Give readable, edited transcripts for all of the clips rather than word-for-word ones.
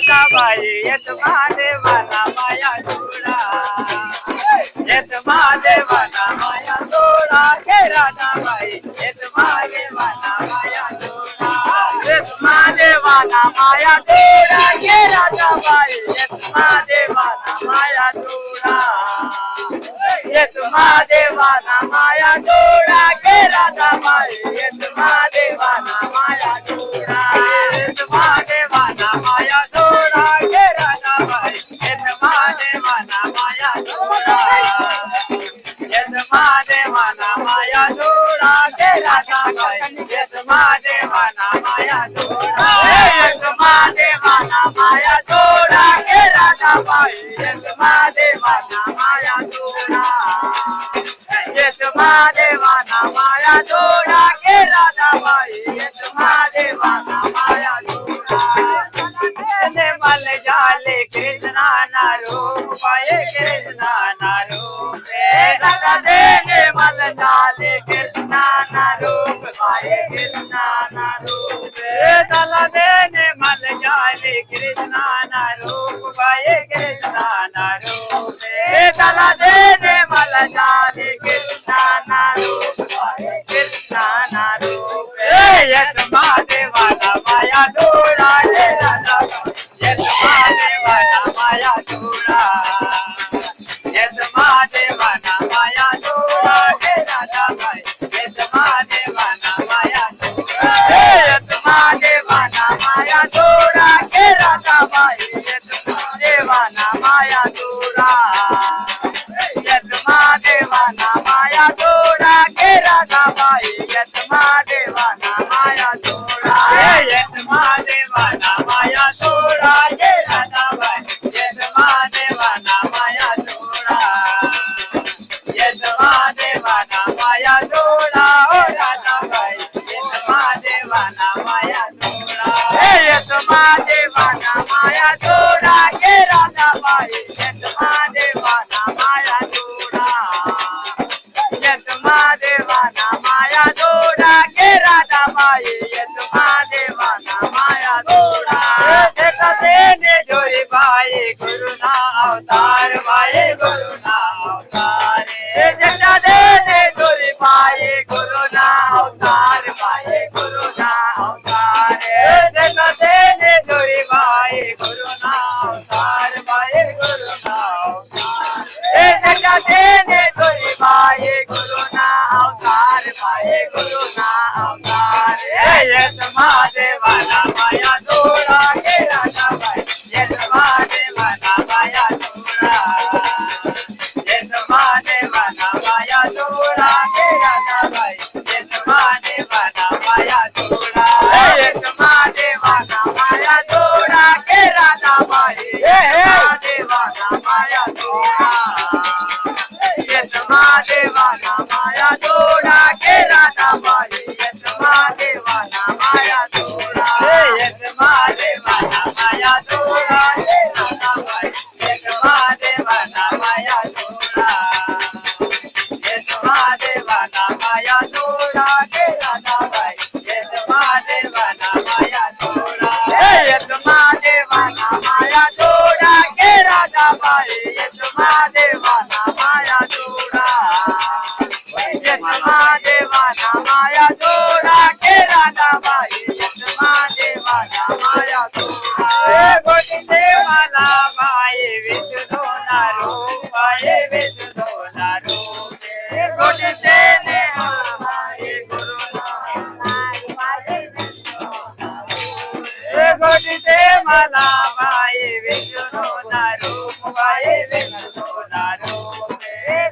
राधाबाई येत महादेवाला माया जोडा येत महादेवाला माया जोडा गे राधाबाई येत महादेवाला माया जोडा येत महादेवाला माया जोडा गे राधाबाई येत महादेवाला माया जोडा येत महादेवाला माया जोडा गे राधाबाई येत महादेवाला माया जोडा येत महादेवाला माया जोडा गे राधाबाई येत महादेवाला माया जोडा येत महादेवाला माया जोडा गे राधाबाई येत महादेवाला माया जोडा येत महादेवाला माया जोडा गे राधाबाई येत महादेवाला माया जोडा येत महादेवाला माया जोडा गे राधाबाई येत महादेवाला माया जोडा मल जाले कृष्णा नारूप पाये कृष्णा नारूप दादा देने मल जाले कृष्णा नारूप पाये कृष्णा नारूप दादा देने मल जाले कृष्णा नारूप पाये कृष्णा नारूप दादा देने मल जाले कृष्णा नारूप पाये कृष्णा नारूप यत महादेवाला माया जोडा गे राधा येत महादेवाला माया जोडा येत महादेवाला माया जोडा गे राधाबाई येत महादेवाला माया जोडा येत महादेवाला माया जोडा गे राधाबाई येत महादेवाला माया जोडा येत महादेवाला माया जोडा गे राधाबाई येत महादेवाला माया जोडा येत महादेवाला माया जोडा गे राधाबाई येत महादेवाला माया जोडा येत महादेवाला माया जोडा ओ राधाबाई येत महादेवाला माया जोडा येत महादेवाला माया जोडा गे राधाबाई येत महादेवाला माया जोडा येत महादेवाला माया जोडा गे राधाबाई येत महादेवाला माया जोडा येत देने जोरी बाई गुरुना अवतार बाई गुरुना अवतार जटा देने जोरी बाई गुरुना अवतार बाई गुरुना अवतार जटा देने जोरी बाई गुरुना अवतार बाई गुरुना अवतार जटा देने जोरी बाई गुरुना अवतार बाई गुरुना अवतार येत महादेवाला माया जोडा गे राधाबाई येत महादेवाला माया जोडा येत महादेवाला माया जोडा गे राधाबाई येत महादेवाला माया जोडा येत महादेवाला माया जोडा गे राधाबाई महादेवाला माया जोडा येत महादेवाला माया जोडा गे राधाबाई येत महादेवाला माया जोडा येत महादेवाला माया जोडा गे राधाबाई येत महादेवाला माया जोडा येत महादेवाला माया जोडा गे राधाबाई येत महादेवाला माया जोडा येत महादेवाला माया जोडा गे राधाबाई येत महादेवाला माया जोडा येत महादेवाला माया जोडा गे राधाबाई येत महादेवाला माया जोडा गोटी देवाला बाई विष्णू नारूप बाई विष्णू नारूप गोटी देने बाई गुरुना गोटी दे मला बाई विष्णू नारूप बाई विष्णू नारूप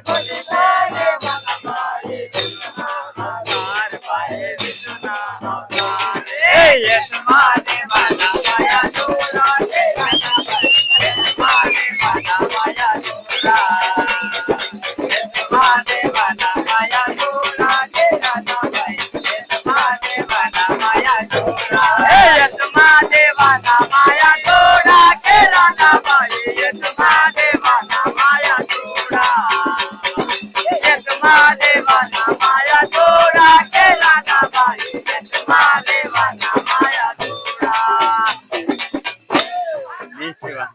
गोटी देने मला बाई विष्णू अवतार बाई विष्णू अवतार येत महादेवाला माया जोडा गे राधाबाई येत महादेवाला माया जोडा येत महादेवाला माया जोडा गे राधाबाई येत महादेवाला माया जोडा येत महादेवाला माया Konnichiwa.